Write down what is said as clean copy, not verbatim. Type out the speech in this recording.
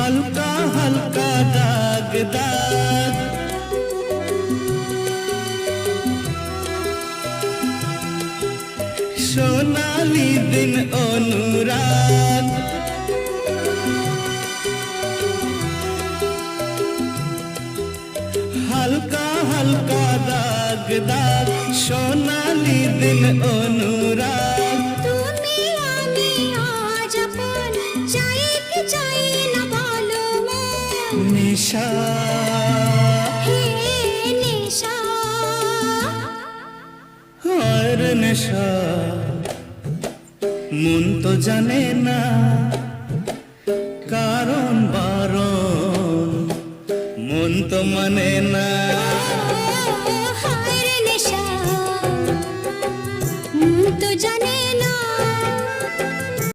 হালকা হালকা দাগ দাগ, সোনালি দিন অনুরাগ, হালকা হালকা দাগ দাগ, সোনালি দিন অনুরাগ। তুমি আমি আজ আপন, চাই কি চাই না বলো মন। নিশা হে নেশা, আর নেশা, মন তো জানে না কারণ বারণ, মন তো মানে না।